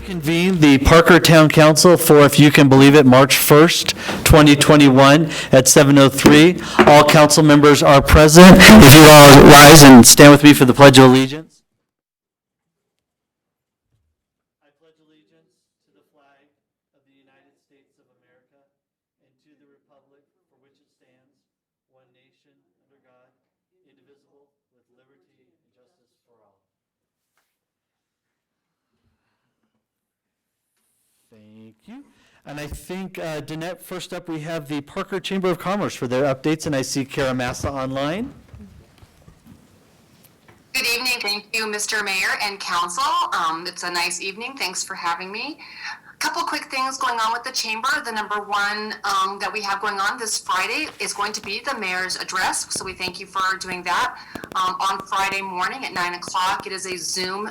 Reconvene the Parker Town Council for, if you can believe it, March 1st, 2021 at 7:03. All council members are present. If you all rise and stand with me for the Pledge of Allegiance. I pledge allegiance to the flag of the United States of America and to the republic for which it stands, one nation, under God, indivisible, with liberty and justice for all. Thank you. And I think, Danette, first up, we have the Parker Chamber of Commerce for their updates, and I see Kara Massa online. Good evening. Thank you, Mr. Mayor and Council. It's a nice evening. Thanks for having me. A couple quick things going on with the chamber. The number one that we have going on this Friday is going to be the mayor's address. So we thank you for doing that. On Friday morning at 9 o'clock, it is a Zoom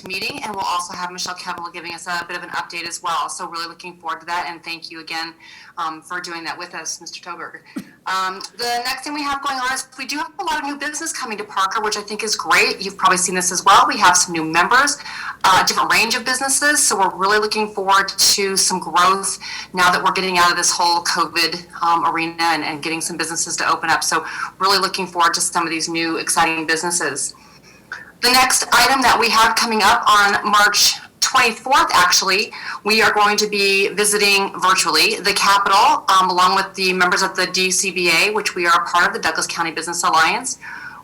meeting, and we'll also have Michelle Kevel giving us a bit of an update as well. So really looking forward to that, and thank you again for doing that with us, Mr. Toberg. The next thing we have going on is we do have a lot of new business coming to Parker, which I think is great. You've probably seen this as well. We have some new members, a different range of businesses. So we're really looking forward to some growth now that we're getting out of this whole COVID arena and getting some businesses to open up. So really looking forward to some of these new exciting businesses. The next item that we have coming up on March 24th, actually, we are going to be visiting virtually the Capitol along with the members of the DCBA, which we are a part of, the Douglas County Business Alliance.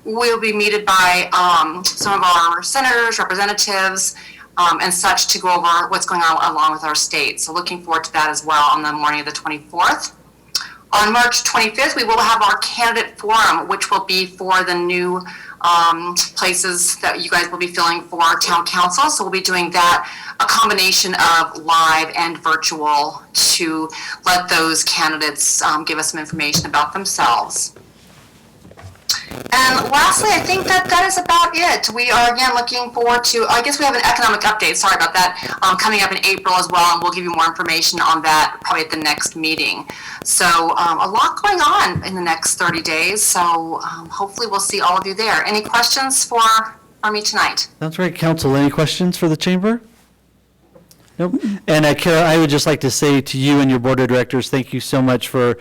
We'll be meted by some of our senators, representatives, and such to go over what's going on along with our state. So looking forward to that as well on the morning of the 24th. On March 25th, we will have our candidate forum, which will be for the new places that you guys will be filling for town council. So we'll be doing that, a combination of live and virtual, to let those candidates give us some information about themselves. And lastly, I think that is about it. We are, again, looking forward to, I guess we have an economic update, sorry about that, coming up in April as well, and we'll give you more information on that probably at the next meeting. So a lot going on in the next 30 days, so hopefully we'll see all of you there. Any questions for me tonight? Sounds right. Council, any questions for the chamber? Nope. And Kara, I would just like to say to you and your board of directors, thank you so much for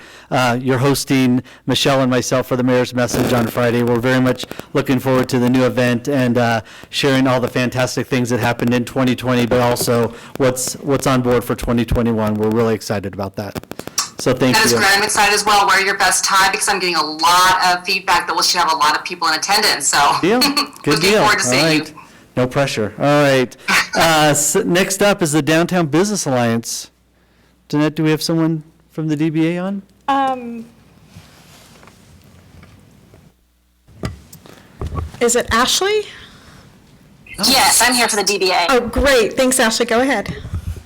your hosting Michelle and myself for the mayor's message on Friday. We're very much looking forward to the new event and sharing all the fantastic things that happened in 2020, but also what's on board for 2021. We're really excited about that. So thank you. That is great. I'm excited as well. Wear your best tie, because I'm getting a lot of feedback that we should have a lot of people in attendance. So Good looking forward to seeing you. No pressure. All right. Next up is the Downtown Business Alliance. Danette, do we have someone from the DBA on? Is it Ashley? Yes, I'm here for the DBA. Oh, great. Thanks, Ashley. Go ahead.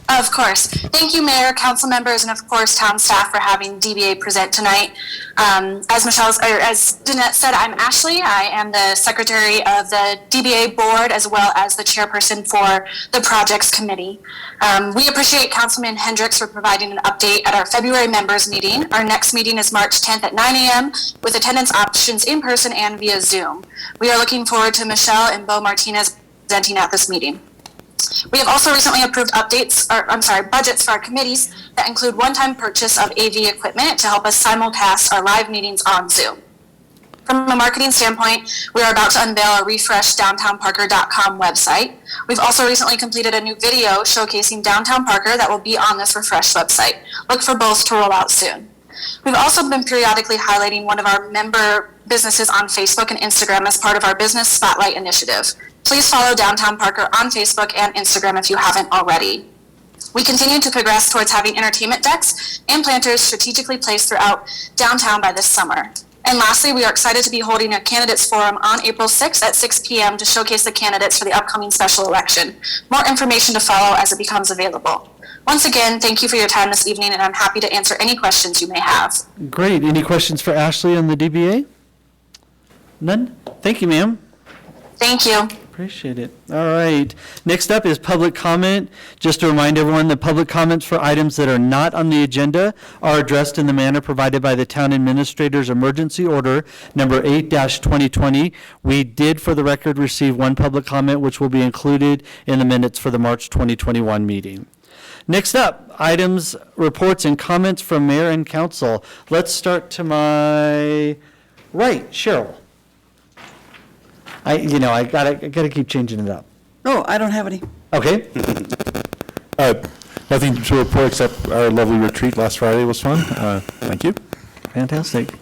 Of course. Thank you, Mayor, council members, and of course, town staff for having DBA present tonight. As Danette said, I'm Ashley. I am the secretary of the DBA board as well as the chairperson for the projects committee. We appreciate Councilman Hendricks for providing an update at our February members meeting. Our next meeting is March 10th at 9 a.m. with attendance options in person and via Zoom. We are looking forward to Michelle and Bo Martinez presenting at this meeting. We have also recently approved budgets for our committees that include one-time purchase of AV equipment to help us simulcast our live meetings on Zoom. From a marketing standpoint, we are about to unveil a refreshed downtownparker.com website. We've also recently completed a new video showcasing Downtown Parker that will be on this refreshed website. Look for both to roll out soon. We've also been periodically highlighting one of our member businesses on Facebook and Instagram as part of our Business Spotlight initiative. Please follow Downtown Parker on Facebook and Instagram if you haven't already. We continue to progress towards having entertainment decks and planters strategically placed throughout downtown by this summer. And lastly, we are excited to be holding a candidates forum on April 6th at 6 p.m. to showcase the candidates for the upcoming special election. More information to follow as it becomes available. Once again, thank you for your time this evening, and I'm happy to answer any questions you may have. Great. Any questions for Ashley on the DBA? None? Thank you, ma'am. Thank you. Appreciate it. All right. Next up is public comment. Just to remind everyone, the public comments for items that are not on the agenda are addressed in the manner provided by the Town Administrator's Emergency Order number 8-2020. We did, for the record, receive one public comment, which will be included in the minutes for the March 2021 meeting. Next up, items, reports, and comments from mayor and council. Let's start to my right, Cheryl. I gotta keep changing it up. Oh, I don't have any. Okay. Nothing to report except our lovely retreat last Friday was fun. Thank you. Fantastic.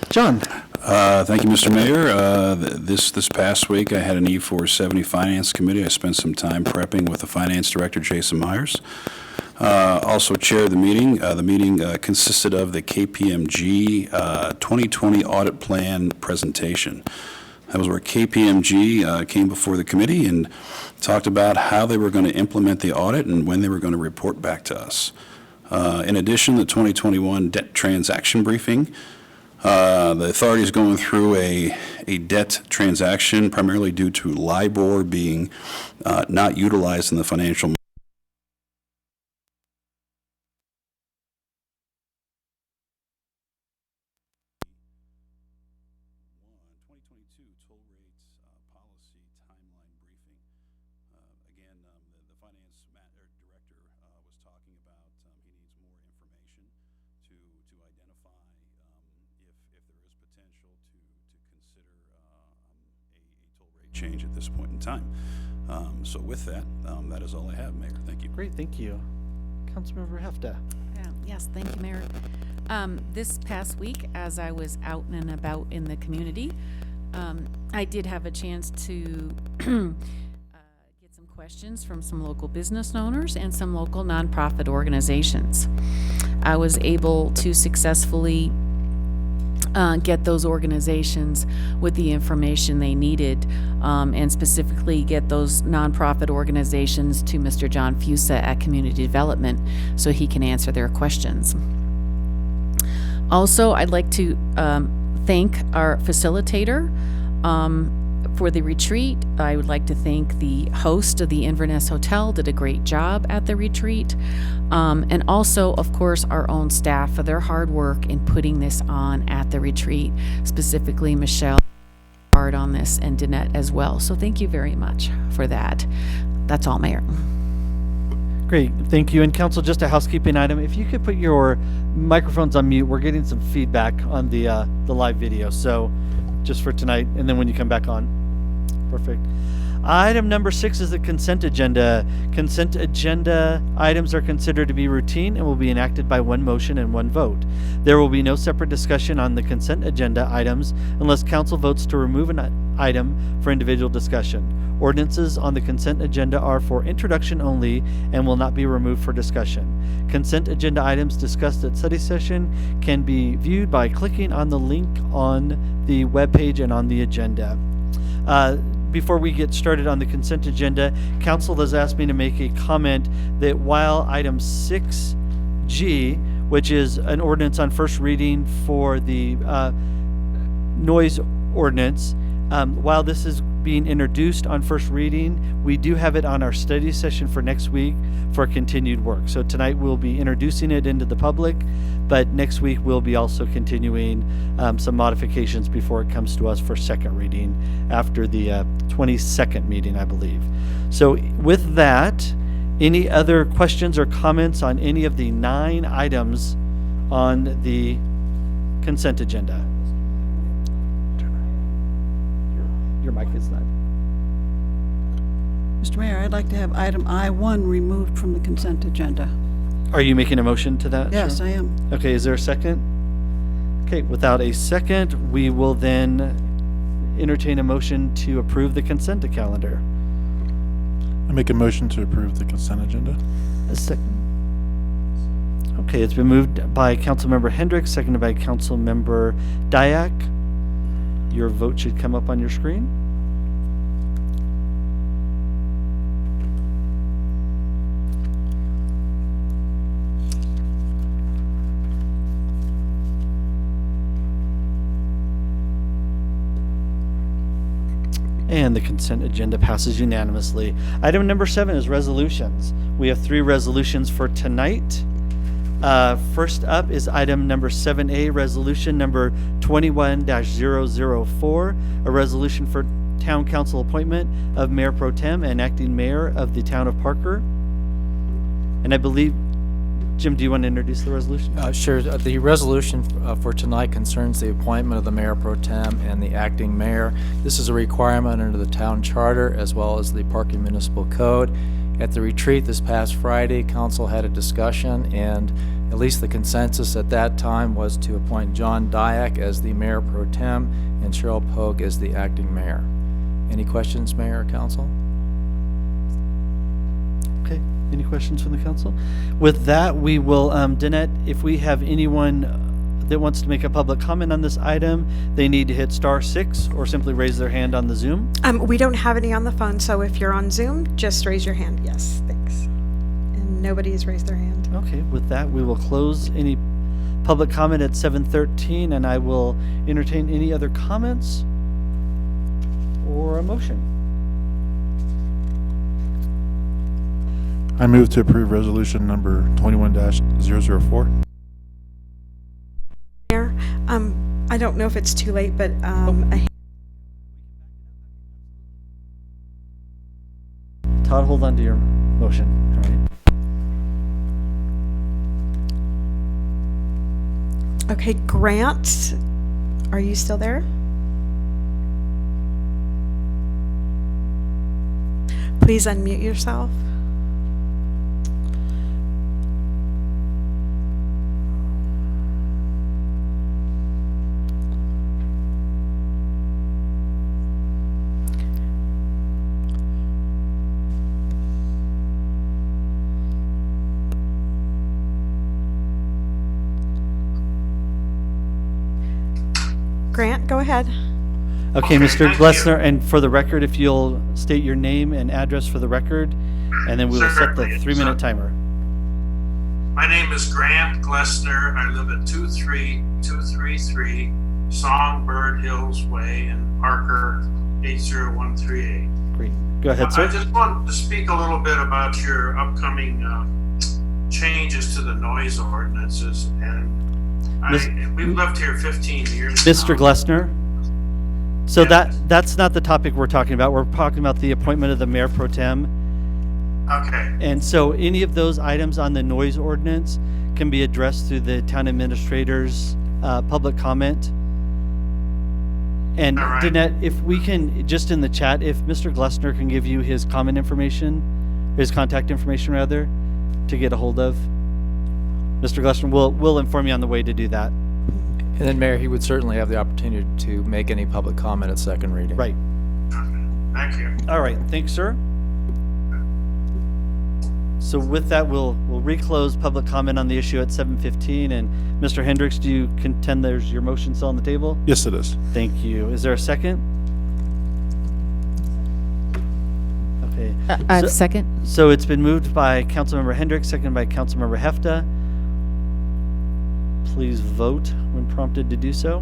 John. Thank you, Mr. Mayor. This past week, I had an E470 Finance Committee. I spent some time prepping with the Finance Director, Jason Myers. Also chaired the meeting. The meeting consisted of the KPMG 2020 Audit Plan presentation. That was where KPMG came before the committee and talked about how they were going to implement the audit and when they were going to report back to us. In addition, the 2021 debt transaction briefing. The authority is going through a debt transaction primarily due to LIBOR being not utilized in the financial. 2022 toll rates policy timeline briefing. Again, the finance director was talking about he needs more information to identify if there is potential to consider a toll rate change at this point in time. So with that, that is all I have, Mayor. Thank you. Great, thank you. Councilmember Hefta. Yes, thank you, Mayor. This past week, as I was out and about in the community, I did have a chance to get some questions from some local business owners and some local nonprofit organizations. I was able to successfully get those organizations with the information they needed, and specifically get those nonprofit organizations to Mr. John Fusa at Community Development so he can answer their questions. Also, I'd like to thank our facilitator for the retreat. I would like to thank the host of the Inverness Hotel, did a great job at the retreat. And also, of course, our own staff for their hard work in putting this on at the retreat, specifically Michelle hard on this and Danette as well. So thank you very much for that. That's all, Mayor. Great, thank you. And council, just a housekeeping item. If you could put your microphones on mute, we're getting some feedback on the live video. So just for tonight, and then when you come back on. Perfect. Item number 6 is the consent agenda. Consent agenda items are considered to be routine and will be enacted by one motion and one vote. There will be no separate discussion on the consent agenda items unless council votes to remove an item for individual discussion. Ordinances on the consent agenda are for introduction only and will not be removed for discussion. Consent agenda items discussed at study session can be viewed by clicking on the link on the webpage and on the agenda. Before we get started on the consent agenda, council has asked me to make a comment that while item 6G, which is an ordinance on first reading for the noise ordinance, while this is being introduced on first reading, we do have it on our study session for next week for continued work. So tonight we'll be introducing it into the public, but next week we'll be also continuing some modifications before it comes to us for second reading after the 22nd meeting, I believe. So with that, any other questions or comments on any of the 9 items on the consent agenda? Your mic is not. Mr. Mayor, I'd like to have item I-1 removed from the consent agenda. Are you making a motion to that? Yes, Cheryl? I am. Okay, is there a second? Okay, without a second, we will then entertain a motion to approve the consent calendar. I make a motion to approve the consent agenda. A second. Okay, it's been moved by Councilmember Hendricks, seconded by Councilmember Diak. Your vote should come up on your screen. And the consent agenda passes unanimously. Item number 7 is resolutions. We have 3 resolutions for tonight. First up is item number 7A, resolution number 21-004, a resolution for town council appointment of mayor pro tem and acting mayor of the town of Parker. And I believe, Jim, do you want to introduce the resolution? Sure. The resolution for tonight concerns the appointment of the mayor pro tem and the acting mayor. This is a requirement under the town charter as well as the Parker Municipal Code. At the retreat this past Friday, council had a discussion, and at least the consensus at that time was to appoint John Diak as the mayor pro tem and Cheryl Pogue as the acting mayor. Any questions, Mayor or Council? Okay, any questions from the council? With that, we will, Danette, if we have anyone that wants to make a public comment on this item, they need to hit *6 or simply raise their hand on the Zoom. We don't have any on the phone, so if you're on Zoom, just raise your hand. Yes, thanks. And nobody has raised their hand. Okay, with that, we will close any public comment at 7:13, and I will entertain any other comments or a motion. I move to approve resolution number 21-004. Mayor, I don't know if it's too late, but Todd, hold on to your motion. All right. okay, Grant, are you still there? Please unmute yourself. Grant, go ahead. Okay, Mr. Glessner, and for the record, if you'll state your name and address for the record, and then we will set the Certainly. 3-minute timer. My name is Grant Glessner. I live at 23233 Songbird Hills Way in Parker, 80138. Great. Go ahead, I sir. just wanted to speak a little bit about your upcoming changes to the noise ordinances. And we've lived here 15 years Mr. now. Glessner? So Yes. that's not the topic we're talking about. We're talking about the appointment of the mayor pro tem. Okay. And so any of those items on the noise ordinance can be addressed through the town administrator's public comment. And All right. Danette, if we can, just in the chat, if Mr. Glessner can give you his comment information, his contact information rather, to get a hold of Mr. Glessner, we'll inform you on the way to do that. And then, Mayor, he would certainly have the opportunity to make any public comment at second reading. Right. Thank you. All right. Thanks, sir. So with that, we'll reclose public comment on the issue at 7:15. And Mr. Hendricks, do you contend there's your motion still on the table? Yes, it is. Thank you. Is there a second? Okay. I So- second. So it's been moved by Councilmember Hendricks, seconded by Councilmember Hefta. Please vote when prompted to do so.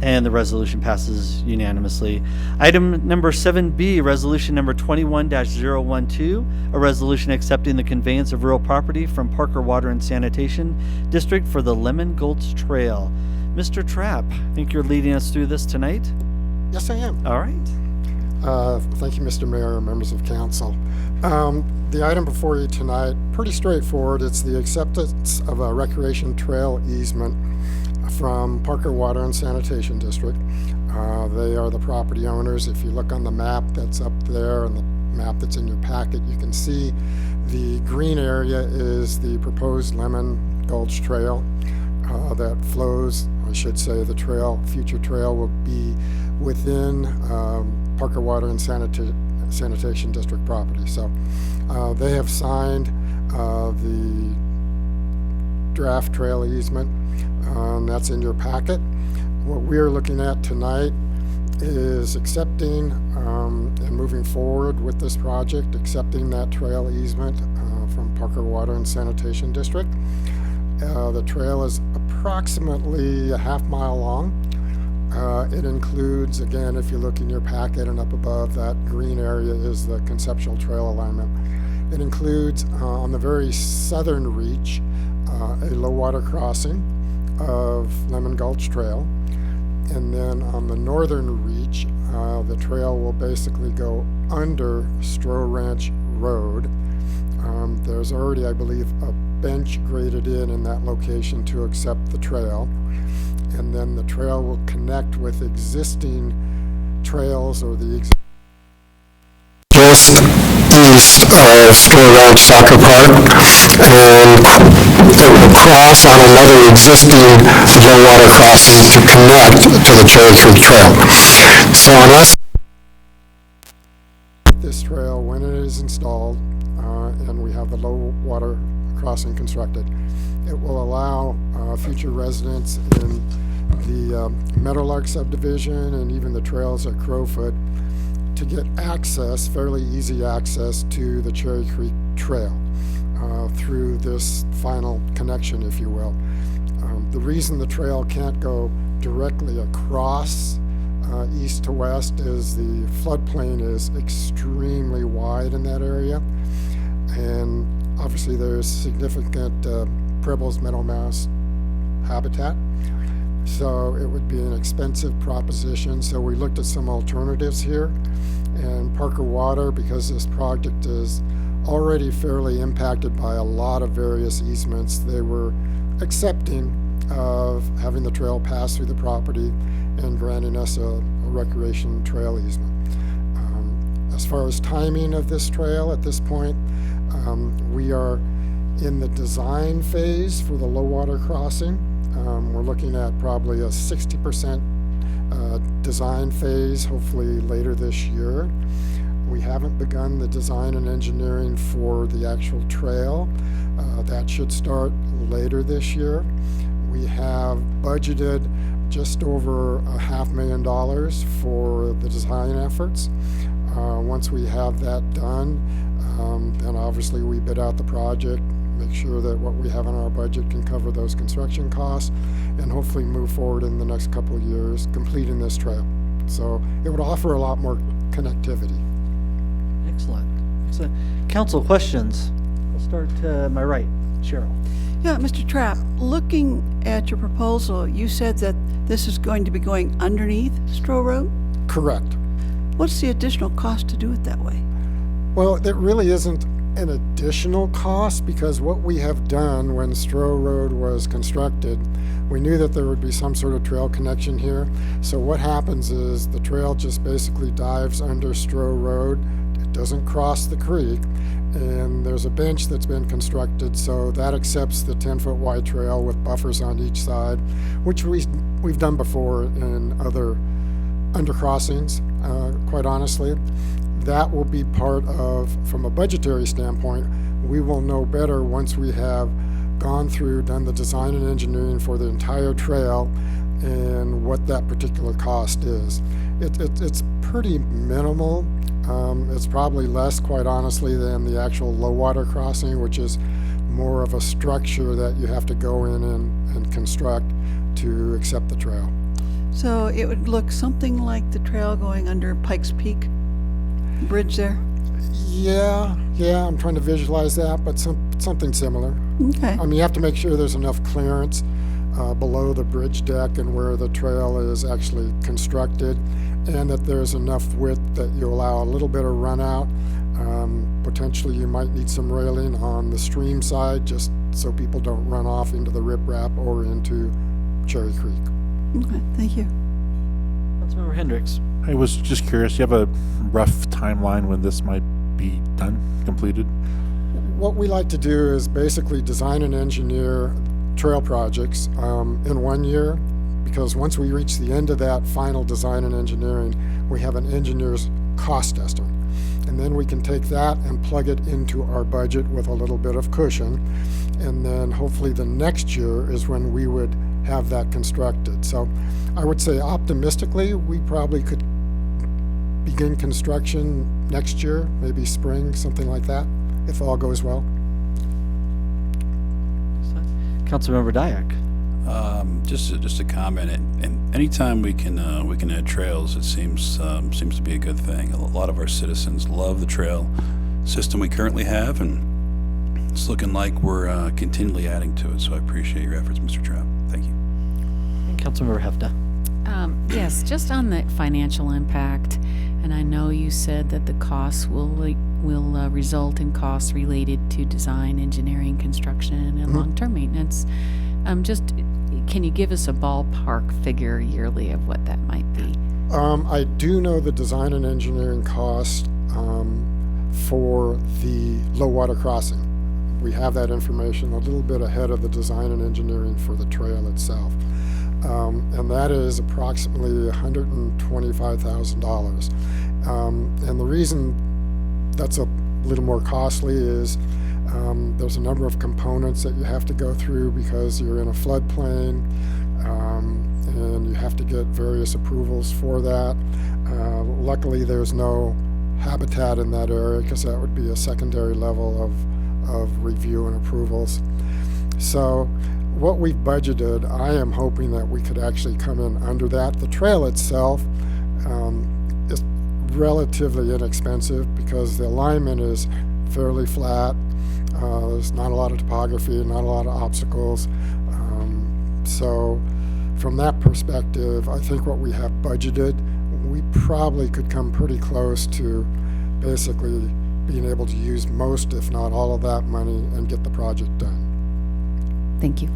And the resolution passes unanimously. Item number 7B, resolution number 21-012, a resolution accepting the conveyance of real property from Parker Water and Sanitation District for the Lemon Gulch Trail. Mr. Trapp, I think you're leading us through this tonight? Yes, I am. All right. Thank you, Mr. Mayor and members of council. The item before you tonight, pretty straightforward. It's the acceptance of a recreation trail easement from Parker Water and Sanitation District. They are the property owners. If you look on the map that's up there and the map that's in your packet, you can see the green area is the proposed Lemon Gulch Trail that flows, I should say the future trail will be within Parker Water and Sanitation District property. So they have signed the draft trail easement, and that's in your packet. What we're looking at tonight is accepting and moving forward with this project, accepting that trail easement from Parker Water and Sanitation District. The trail is approximately a half-mile long. It includes, again, if you look in your packet and up above, that green area is the conceptual trail alignment. It includes, on the very southern reach, a low water crossing of Lemon Gulch Trail. And then on the northern reach, the trail will basically go under Stroh Ranch Road. There's already, I believe, a bench graded in that location to accept the trail. And then the trail will connect with existing trails or the just east of Stroh Ranch Soccer Park, and it will cross on another existing low water crossing to connect to the Cherry Creek Trail. So on us, this trail, when it is installed, and we have the low water crossing constructed, it will allow future residents in the Meadowlark subdivision and even the trails at Crowfoot to get access, fairly easy access, to the Cherry Creek Trail through this final connection, if you will. The reason the trail can't go directly across east to west is the floodplain is extremely wide in that area, and obviously there's significant Preble's meadowmouse habitat. So it would be an expensive proposition. So we looked at some alternatives here, and Parker Water, because this project is already fairly impacted by a lot of various easements, they were accepting of having the trail pass through the property and granting us a recreation trail easement. As far as timing of this trail at this point, we are in the design phase for the low water crossing. We're looking at probably a 60% design phase, hopefully later this year. We haven't begun the design and engineering for the actual trail. That should start later this year. We have budgeted just over $500,000 for the design efforts. Once we have that done, then obviously we bid out the project, make sure that what we have in our budget can cover those construction costs, and hopefully move forward in the next couple of years completing this trail. So it would offer a lot more connectivity. Excellent. Excellent. Council questions? I'll start to my right. Cheryl. Yeah, Mr. Trapp, looking at your proposal, you said that this is going to be going underneath Stroh Road? Correct. What's the additional cost to do it that way? Well, it really isn't an additional cost, because what we have done when Stroh Road was constructed, we knew that there would be some sort of trail connection here. So what happens is the trail just basically dives under Stroh Road. It doesn't cross the creek, and there's a bench that's been constructed, so that accepts the 10-foot wide trail with buffers on each side, which we've done before in other undercrossings, quite honestly. That will be part of, from a budgetary standpoint, we will know better once we have gone through, done the design and engineering for the entire trail and what that particular cost is. It's pretty minimal. It's probably less, quite honestly, than the actual low water crossing, which is more of a structure that you have to go in and construct to accept the trail. So it would look something like the trail going under Pikes Peak Bridge there? Yeah, I'm trying to visualize that, but something similar. Okay. I mean, you have to make sure there's enough clearance below the bridge deck and where the trail is actually constructed, and that there's enough width that you allow a little bit of run out. Potentially you might need some railing on the stream side, just so people don't run off into the riprap or into Cherry Creek. Okay, thank you. Councilmember Hendricks. I was just curious, do you have a rough timeline when this might be done, completed? What we like to do is basically design and engineer trail projects in 1 year, because once we reach the end of that final design and engineering, we have an engineer's cost estimate. And then we can take that and plug it into our budget with a little bit of cushion. And then hopefully the next year is when we would have that constructed. So I would say optimistically, we probably could begin construction next year, maybe spring, something like that, if all goes well. Councilmember Diak. Just a comment, and anytime we can add trails, it seems to be a good thing. A lot of our citizens love the trail system we currently have, and it's looking like we're continually adding to it. So I appreciate your efforts, Mr. Trapp. Thank you. And Councilmember Hefta. Yes, just on the financial impact, and I know you said that the costs will result in costs related to design, engineering, construction, and long-term maintenance. Can you give us a ballpark figure yearly of what that might be? I do know the design and engineering cost for the low water crossing. We have that information a little bit ahead of the design and engineering for the trail itself. And that is approximately $125,000. And the reason that's a little more costly is there's a number of components that you have to go through because you're in a floodplain, and you have to get various approvals for that. Luckily, there's no habitat in that area because that would be a secondary level of review and approvals. So what we've budgeted, I am hoping that we could actually come in under that. The trail itself is relatively inexpensive because the alignment is fairly flat. There's not a lot of topography, not a lot of obstacles. So from that perspective, I think what we have budgeted, we probably could come pretty close to basically being able to use most, if not all of that money and get the project done. Thank you.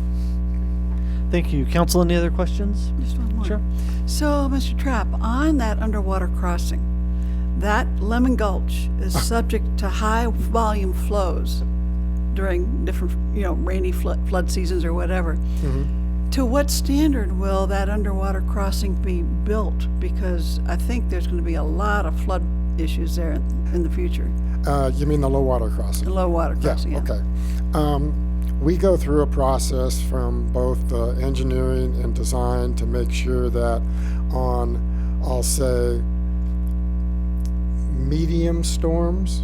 Thank you. Council, any other questions? Just one more. Sure. So, Mr. Trapp, on that underwater crossing, that Lemon Gulch is subject to high volume flows during different, rainy flood seasons or whatever. Mm-hmm. To what standard will that underwater crossing be built? Because I think there's going to be a lot of flood issues there in the future. You mean the low water crossing? The low water crossing, yeah. Okay. We go through a process from both the engineering and design to make sure that on, I'll say, medium storms,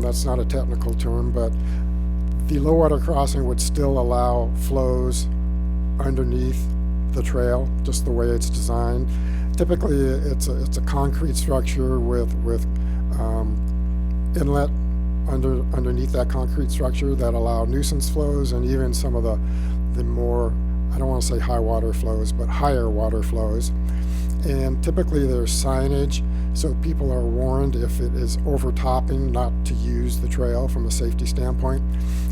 that's not a technical term, but the low water crossing would still allow flows underneath the trail, just the way it's designed. Typically, it's a concrete structure with inlet underneath that concrete structure that allow nuisance flows and even some of the more, I don't want to say high water flows, but higher water flows. And typically there's signage, so people are warned if it is overtopping not to use the trail from a safety standpoint.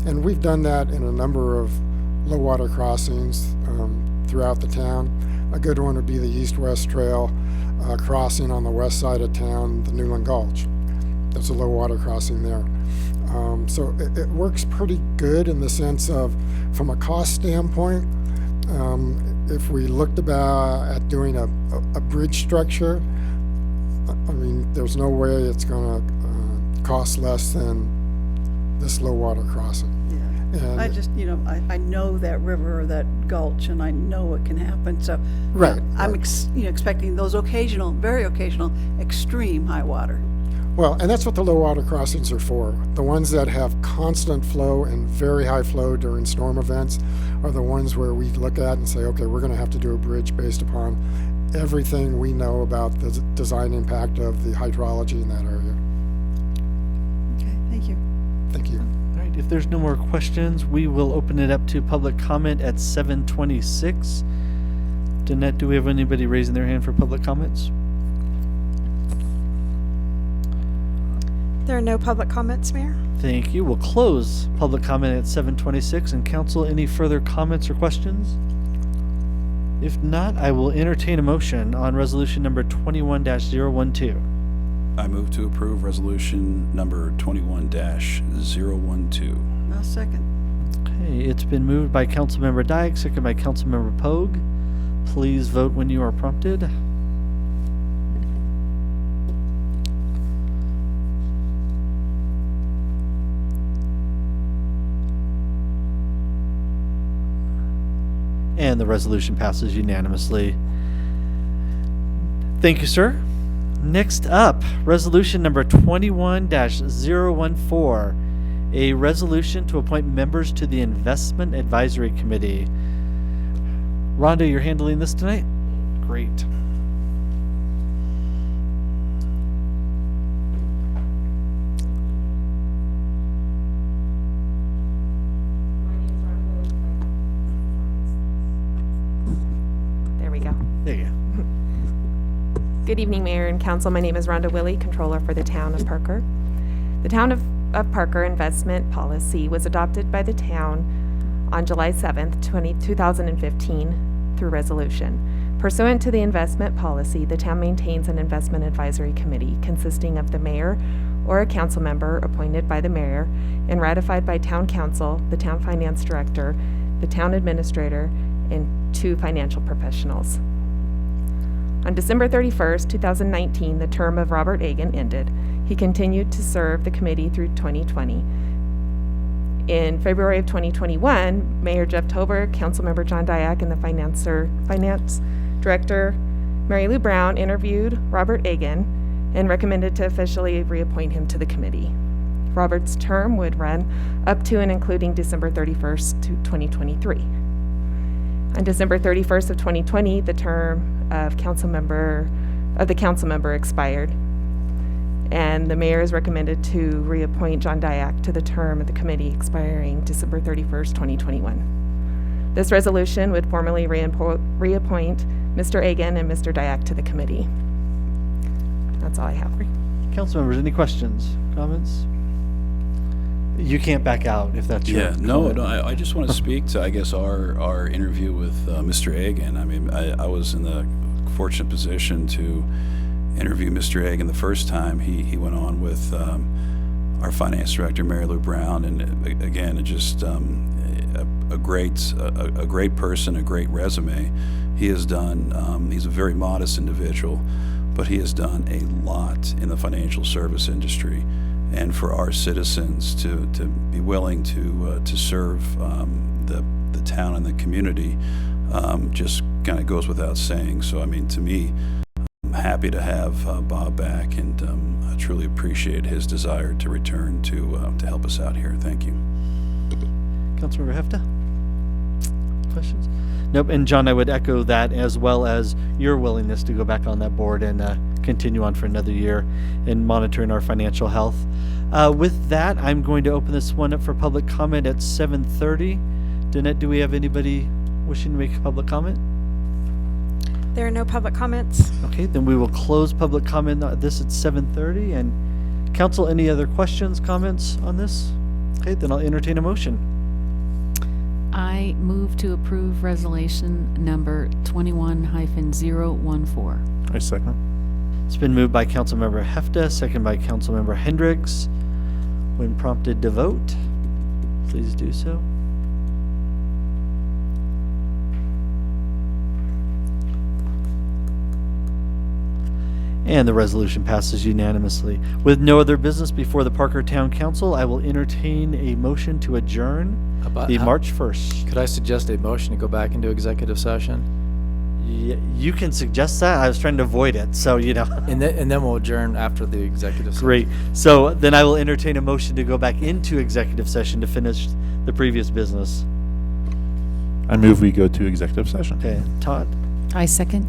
And we've done that in a number of low water crossings throughout the town. A good one would be the east-west trail crossing on the west side of town, the Newland Gulch. There's a low water crossing there. So it works pretty good in the sense of, from a cost standpoint, if we looked at doing a bridge structure, I mean, there's no way it's going to cost less than this low water crossing. Yeah. And I just, I know that river or that gulch, and I know it can happen. So Right, I'm right. expecting those occasional, very occasional, extreme high water. Well, and that's what the low water crossings are for. The ones that have constant flow and very high flow during storm events are the ones where we look at and say, okay, we're going to have to do a bridge based upon everything we know about the design impact of the hydrology in that area. Okay, thank you. Thank you. All right, if there's no more questions, we will open it up to public comment at 7:26. Danette, do we have anybody raising their hand for public comments? There are no public comments, Mayor. Thank you. We'll close public comment at 7:26. And council, any further comments or questions? If not, I will entertain a motion on resolution number 21-012. I move to approve resolution number 21-012. I'll second. Okay, it's been moved by Councilmember Diak, second by Councilmember Pogue. Please vote when you are prompted. And the resolution passes unanimously. Thank you, sir. Next up, resolution number 21-014. a resolution to appoint members to the Investment Advisory Committee. Rhonda, you're handling this tonight? Great. There we go. There you go. Good evening, Mayor and Council. My name is Rhonda Willie, Controller for the Town of Parker. The Town of Parker investment policy was adopted by the town on July 7th, 2015 through resolution. Pursuant to the investment policy, the town maintains an investment advisory committee consisting of the mayor or a council member appointed by the mayor and ratified by town council, the town finance director, the town administrator, and 2 financial professionals. On December 31st, 2019, the term of Robert Agan ended. He continued to serve the committee through 2020. In February of 2021, Mayor Jeff Tober, Councilmember John Diak, and the finance director, Mary Lou Brown, interviewed Robert Agan and recommended to officially reappoint him to the committee. Robert's term would run up to and including December 31st, 2023. On December 31st of 2020, the term of the council member expired, and the mayor is recommended to reappoint John Diak to the term of the committee expiring December 31st, 2021. This resolution would formally reappoint Mr. Agan and Mr. Diak to the committee. That's all I have. Council members, any questions, comments? You can't back out if that's your No, I just want to speak to, I guess, our interview with Mr. Agan. I mean, I was in the fortunate position to interview Mr. Agan the first time. He went on with our finance director, Mary Lou Brown, and again, just a great person, a great resume. He has done, he's a very modest individual, but he has done a lot in the financial service industry. And for our citizens to be willing to serve the town and the community just kind of goes without saying. So, I mean, to me, I'm happy to have Bob back, and I truly appreciate his desire to return to help us out here. Thank you. Councilmember Hefta? Questions? Nope. And John, I would echo that, as well as your willingness to go back on that board and continue on for another year in monitoring our financial health. With that, I'm going to open this one up for public comment at 7:30. Danette, do we have anybody wishing to make a public comment? There are no public comments. Okay, then we will close public comment on this at 7:30. And council, any other questions, comments on this? Okay, then I'll entertain a motion. I move to approve resolution number 21-014. I second. It's been moved by Councilmember Hefta, second by Councilmember Hendricks. When prompted to vote, please do so. And the resolution passes unanimously. With no other business before the Parker Town Council, I will entertain a motion to adjourn the March 1st. Could I suggest a motion to go back into executive session? You can suggest that. I was trying to avoid it, so And then we'll adjourn after the executive session. Great. So then I will entertain a motion to go back into executive session to finish the previous business. I move we go to executive session. Okay, Todd? I second.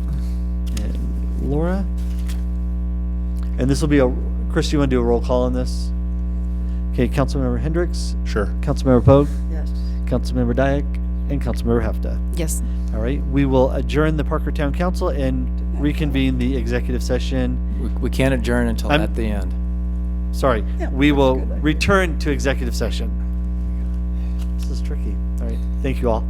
And Laura? And this will be Chris, you want to do a roll call on this? Okay, Councilmember Hendricks? Sure. Councilmember Pogue? Yes. Councilmember Diak? And Councilmember Hefta? Yes. All right, we will adjourn the Parker Town Council and reconvene the executive session. We can't adjourn until at the end. Sorry, Yeah, we will that's a good idea. return to executive session. This is tricky. All right, thank you all.